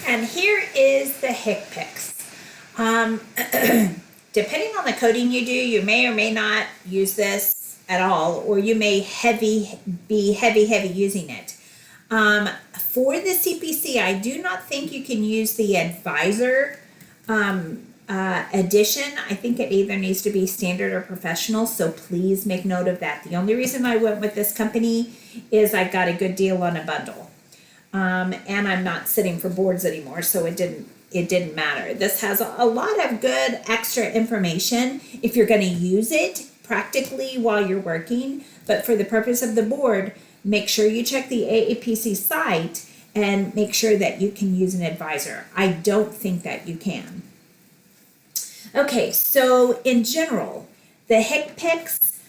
And here is the HCPCS. Depending on the coding you do, you may or may not use this at all, or you may be heavy using it. For the CPC, I do not think you can use the advisor edition. I think it either needs to be standard or professional, so please make note of that. The only reason I went with this company is I got a good deal on a bundle. And I'm not sitting for boards anymore, so it didn't matter. This has a lot of good extra information if you're going to use it practically while you're working, but for the purpose of the board, make sure you check the AAPC site and make sure that you can use an advisor. I don't think that you can. Okay, so in general, the HCPCS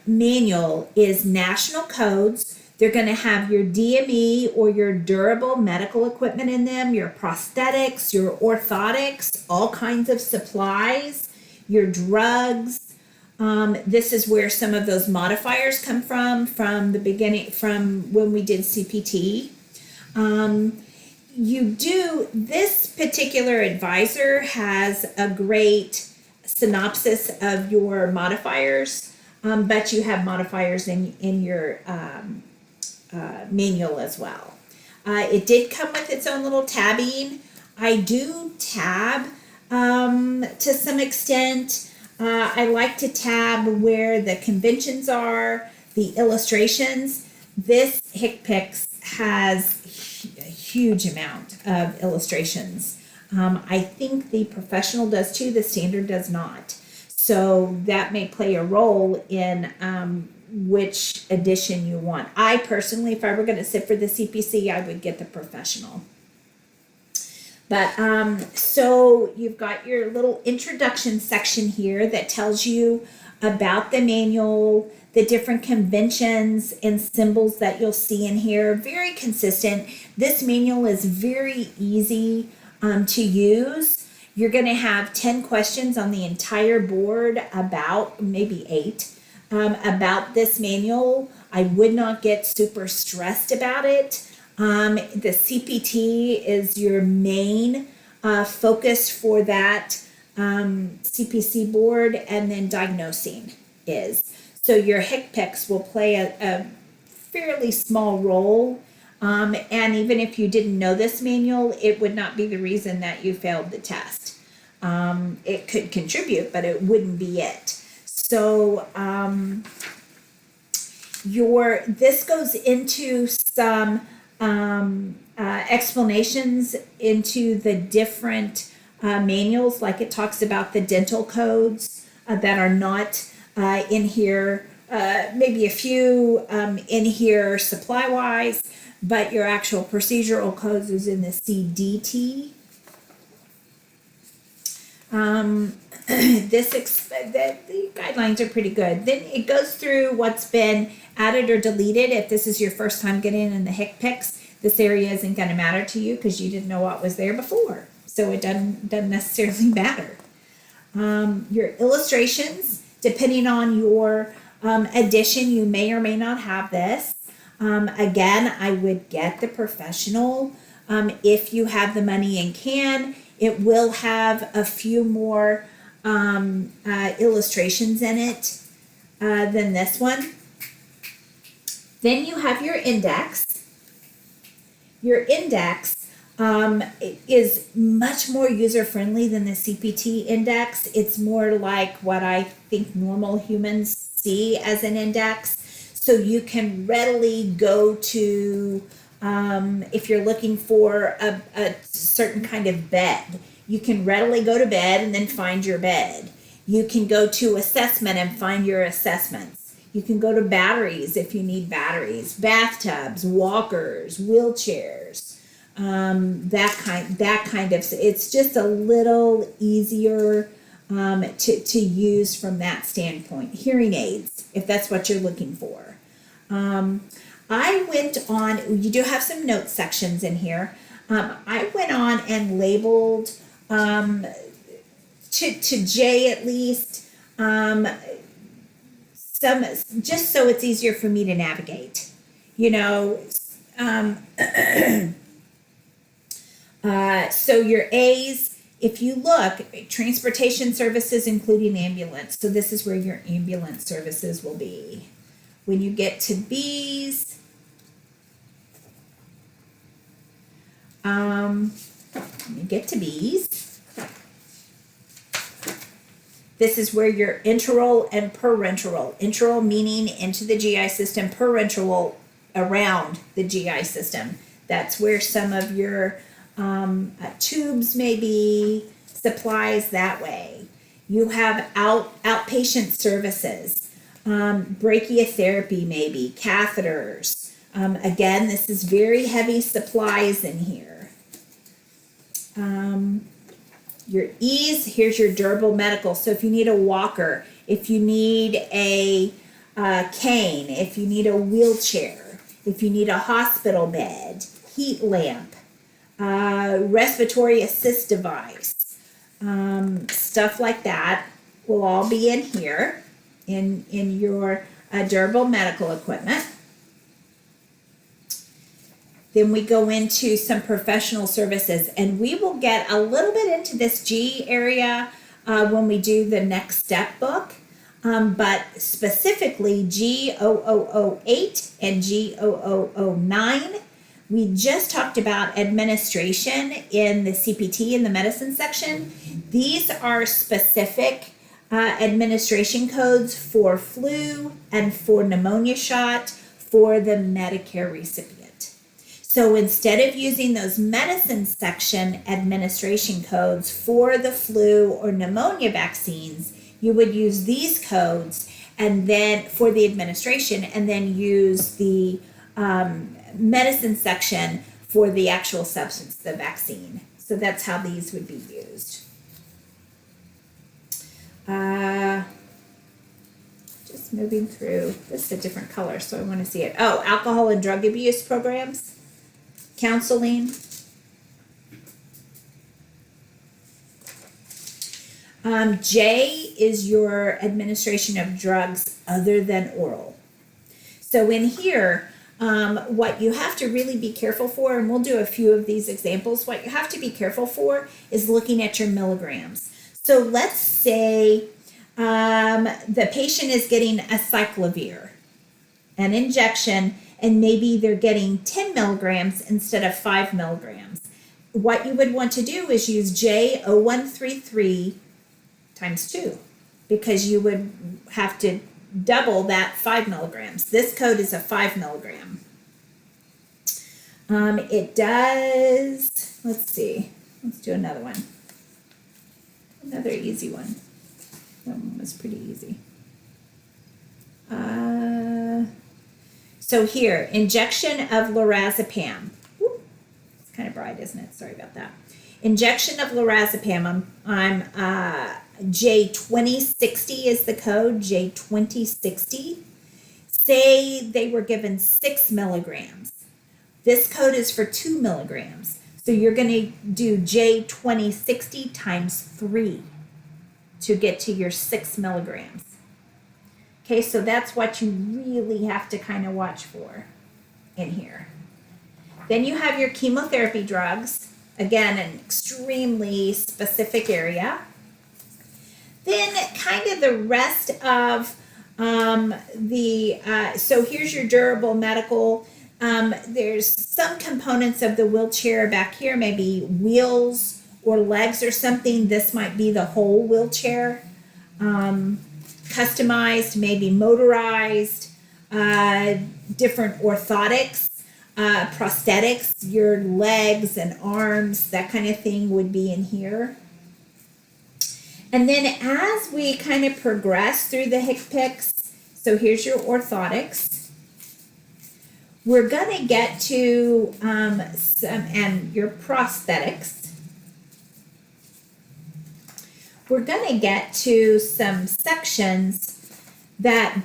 manual is national codes. They're going to have your DME or your durable medical equipment in them, your prosthetics, your orthotics, all kinds of supplies, your drugs. This is where some of those modifiers come from the beginning, from when we did CPT. This particular advisor has a great synopsis of your modifiers, but you have modifiers in your manual as well. It did come with its own little tabbing. I do tab to some extent. I like to tab where the conventions are, the illustrations. This HCPCS has a huge amount of illustrations. I think the professional does too, the standard does not. So that may play a role in which edition you want. I personally, if I were going to sit for the CPC, I would get the professional. But so you've got your little introduction section here that tells you about the manual, the different conventions and symbols that you'll see in here. Very consistent. This manual is very easy to use. You're going to have 10 questions on the entire board, about maybe 8, about this manual. I would not get super stressed about it. The CPT is your main focus for that CPC board, and then diagnosing is. So your HCPCS will play a fairly small role, and even if you didn't know this manual, it would not be the reason that you failed the test. It could contribute, but it wouldn't be it. So this goes into some explanations into the different manuals, like it talks about the dental codes that are not in here, maybe a few in here supply wise, but your actual procedural codes is in the CDT. The guidelines are pretty good. Then it goes through what's been added or deleted. If this is your first time getting in the HCPCS, this area isn't going to matter to you because you didn't know what was there before. So it doesn't necessarily matter. Your illustrations, depending on your edition, you may or may not have this. Again, I would get the professional if you have the money and can. It will have a few more illustrations in it than this one. Then you have your index. Your index is much more user-friendly than the CPT index. It's more like what I think normal humans see as an index. So you can readily go to, if you're looking for a certain kind of bed, you can readily go to bed and then find your bed. You can go to assessment and find your assessments. You can go to batteries if you need batteries, bathtubs, walkers, wheelchairs, that kind of. It's just a little easier to use from that standpoint. Hearing aids, if that's what you're looking for. I went on. You do have some note sections in here. I went on and labeled to J at least. Some, just so it's easier for me to navigate, So your A's, if you look, transportation services including ambulance. So this is where your ambulance services will be. When you get to B's, this is where your enteral and parenteral. Enteral meaning into the GI system, parenteral around the GI system. That's where some of your tubes may be, supplies that way. You have outpatient services, brachytherapy maybe, catheters. Again, this is very heavy supplies in here. Your E's, here's your durable medical. So if you need a walker, if you need a cane, if you need a wheelchair, if you need a hospital bed, heat lamp, respiratory assist device, stuff like that will all be in here in your durable medical equipment. Then we go into some professional services, and we will get a little bit into this G area when we do the next step book, but specifically G0008 and G0009. We just talked about administration in the CPT in the medicine section. These are specific administration codes for flu and for pneumonia shot for the Medicare recipient. So instead of using those medicine section administration codes for the flu or pneumonia vaccines, you would use these codes and then for the administration, and then use the medicine section for the actual substance, the vaccine. So that's how these would be used. Just moving through. This is a different color, so I want to see it. Oh, alcohol and drug abuse programs. Counseling. J is your administration of drugs other than oral. So in here, what you have to really be careful for, and we'll do a few of these examples, what you have to be careful for is looking at your milligrams. So let's say the patient is getting a cyclovir, an injection, and maybe they're getting 10 milligrams instead of 5 milligrams. What you would want to do is use J0133 times 2, because you would have to double that 5 milligrams. This code is a 5 milligram. It does, let's see, let's do another one. Another easy one. That one was pretty easy. So here, injection of lorazepam. Whoop, it's kind of bright, isn't it? Sorry about that. Injection of lorazepam. I'm J2060 is the code, J2060. Say they were given 6 milligrams. This code is for 2 milligrams. So you're going to do J2060 times 3 to get to your 6 milligrams. Okay, so that's what you really have to kind of watch for in here. Then you have your chemotherapy drugs. Again, an extremely specific area. Then kind of the rest of so here's your durable medical. There's some components of the wheelchair back here, maybe wheels or legs or something. This might be the whole wheelchair. Customized, maybe motorized, different orthotics, prosthetics, your legs and arms, that kind of thing would be in here. And then as we kind of progress through the HCPCS, so here's your orthotics. We're going to get to and your prosthetics. We're going to get to some sections that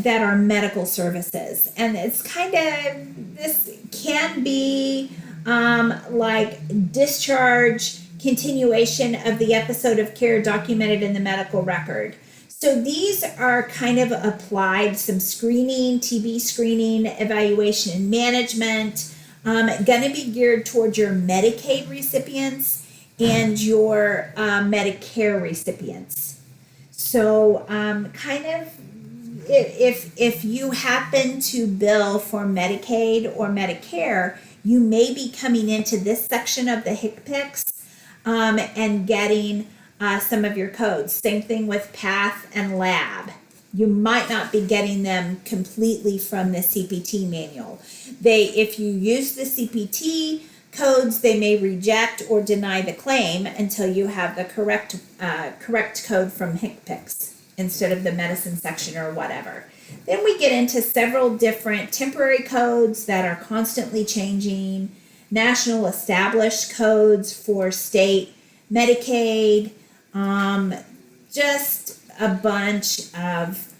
are medical services. And it's kind of, this can be like discharge, continuation of the episode of care documented in the medical record. So these are kind of applied, some screening, TB screening, evaluation and management, Going to be geared towards your Medicaid recipients and your Medicare recipients. So kind of if you happen to bill for Medicaid or Medicare, you may be coming into this section of the HCPCS and getting some of your codes. Same thing with PATH and lab. You might not be getting them completely from the CPT manual. If you use the CPT codes, they may reject or deny the claim until you have the correct code from HCPCS instead of the medicine section or whatever. Then we get into several different temporary codes that are constantly changing, national established codes for state Medicaid, just a bunch of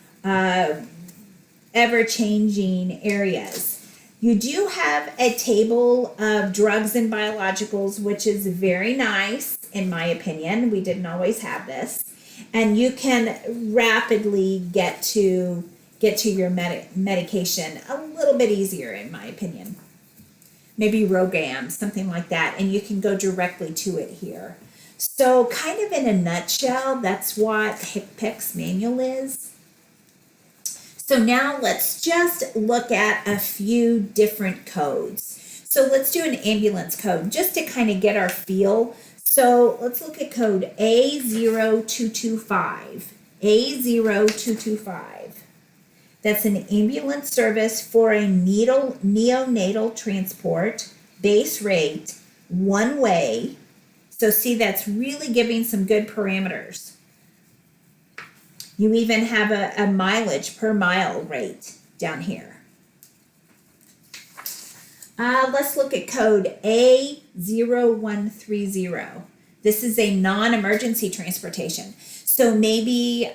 ever-changing areas. You do have a table of drugs and biologicals, which is very nice, in my opinion. We didn't always have this. And you can rapidly get to your medication a little bit easier, in my opinion. Maybe Rogam, something like that, and you can go directly to it here. So kind of in a nutshell, that's what HCPCS Manual is. So now let's just look at a few different codes. So let's do an ambulance code just to kind of get our feel. So let's look at code A0225. A0225. That's an ambulance service for a neonatal transport, base rate, one way. So see, that's really giving some good parameters. You even have a mileage per mile rate down here. Let's look at code A0130. This is a non-emergency transportation. So maybe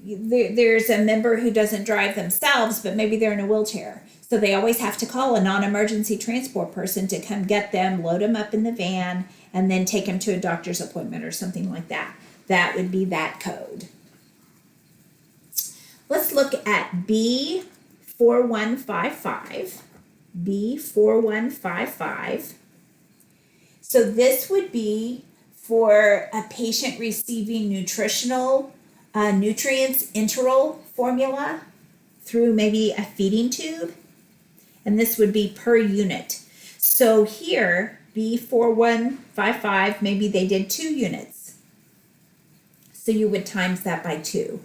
there's a member who doesn't drive themselves, but maybe they're in a wheelchair. So they always have to call a non-emergency transport person to come get them, load them up in the van, and then take them to a doctor's appointment or something like that. That would be that code. Let's look at B4155. B4155. So this would be for a patient receiving nutritional nutrients enteral formula through maybe a feeding tube. And this would be per unit. So here, B4155, maybe they did 2 units. So you would times that by 2.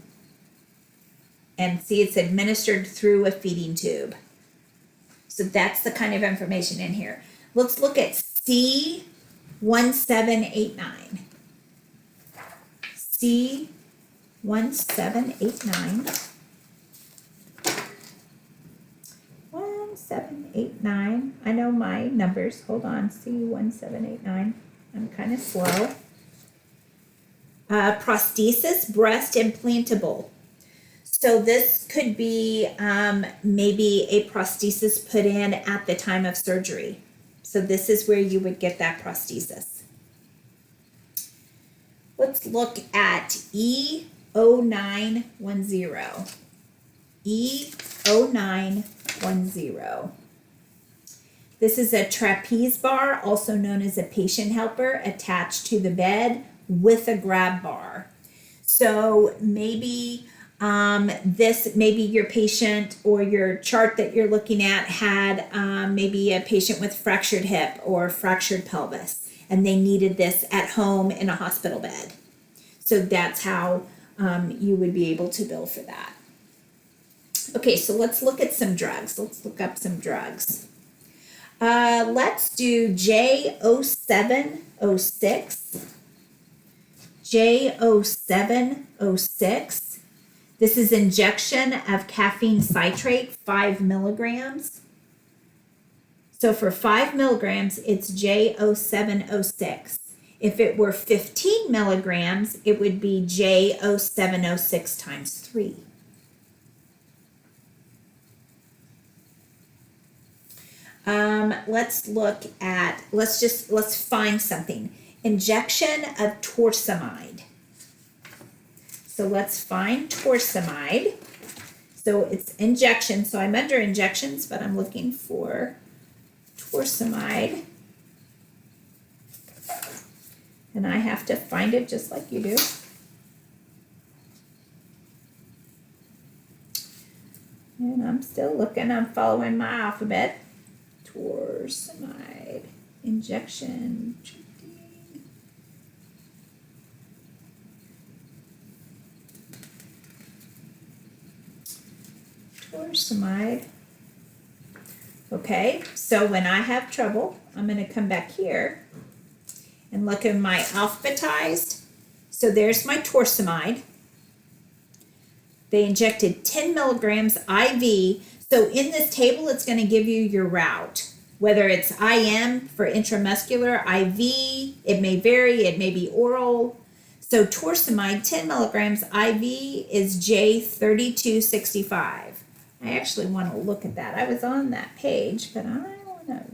And see, it's administered through a feeding tube. So that's the kind of information in here. Let's look at C1789. C1789. 1789. I know my numbers. Hold on. C1789. I'm kind of slow. Prosthesis, breast implantable. So this could be maybe a prosthesis put in at the time of surgery. So this is where you would get that prosthesis. Let's look at E0910. E0910. This is a trapeze bar, also known as a patient helper, attached to the bed with a grab bar. So maybe maybe your patient or your chart that you're looking at had maybe a patient with fractured hip or fractured pelvis, and they needed this at home in a hospital bed. So that's how you would be able to bill for that. Okay, so let's look at some drugs. Let's look up some drugs. Let's do J0706. J0706. This is injection of caffeine citrate, 5 milligrams. So for 5 milligrams, it's J0706. If it were 15 milligrams, it would be J0706 times 3. Let's find something. Injection of torsemide. So let's find torsemide. So it's injection. So I'm under injections, but I'm looking for torsemide. And I have to find it just like you do. And I'm still looking, I'm following my alphabet. Torsemide injection. Torsemide. Okay, so when I have trouble, I'm going to come back here and look at my alphabetized. So there's my torsemide. They injected 10 milligrams IV. So in this table, it's going to give you your route, whether it's IM for intramuscular, IV, it may vary, it may be oral. So torsemide, 10 milligrams IV is J3265. I actually want to look at that. I was on that page, but I don't know.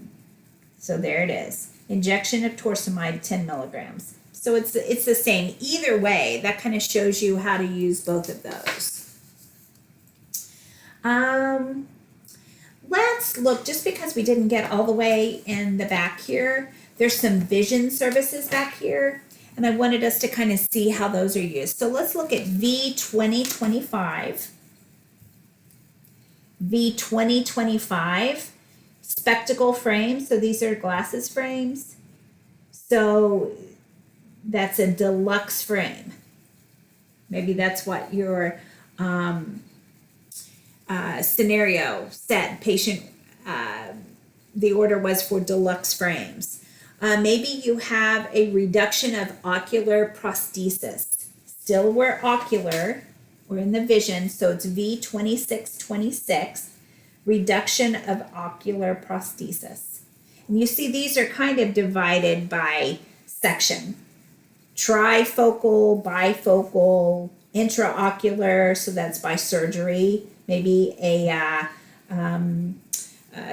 So there it is. Injection of torsemide, 10 milligrams. So it's the same. Either way, that kind of shows you how to use both of those. Let's look, just because we didn't get all the way in the back here, there's some vision services back here, and I wanted us to kind of see how those are used. So let's look at V2025. V2025 spectacle frames. So these are glasses frames. So that's a deluxe frame. Maybe that's what your scenario said. Patient, the order was for deluxe frames. Maybe you have a reduction of ocular prosthesis. Still we're ocular. We're in the vision, so it's V2626, reduction of ocular prosthesis. And you see these are kind of divided by section. Trifocal, bifocal, intraocular, so that's by surgery, maybe a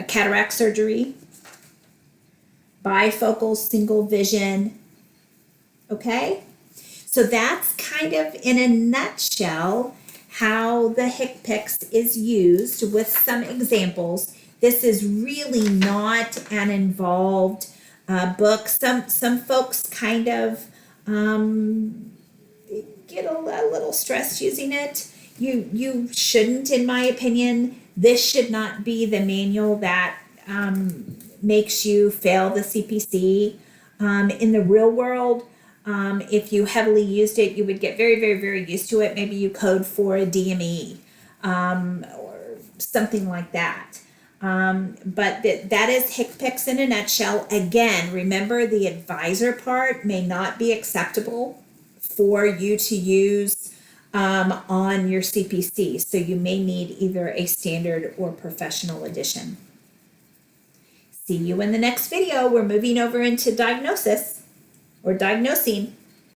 cataract surgery. Bifocal, single vision, okay? So that's kind of in a nutshell how the HCPCS is used with some examples. This is really not an involved book. Some folks kind of get a little stressed using it. You shouldn't, in my opinion. This should not be the manual that makes you fail the CPC. In the real world, if you heavily used it, you would get very, very, very used to it. Maybe you code for a DME or something like that. But that is HCPCS in a nutshell. Again, remember the advisor part may not be acceptable for you to use on your CPC. So you may need either a standard or professional edition. See you in the next video. We're moving over into diagnosis or diagnosing.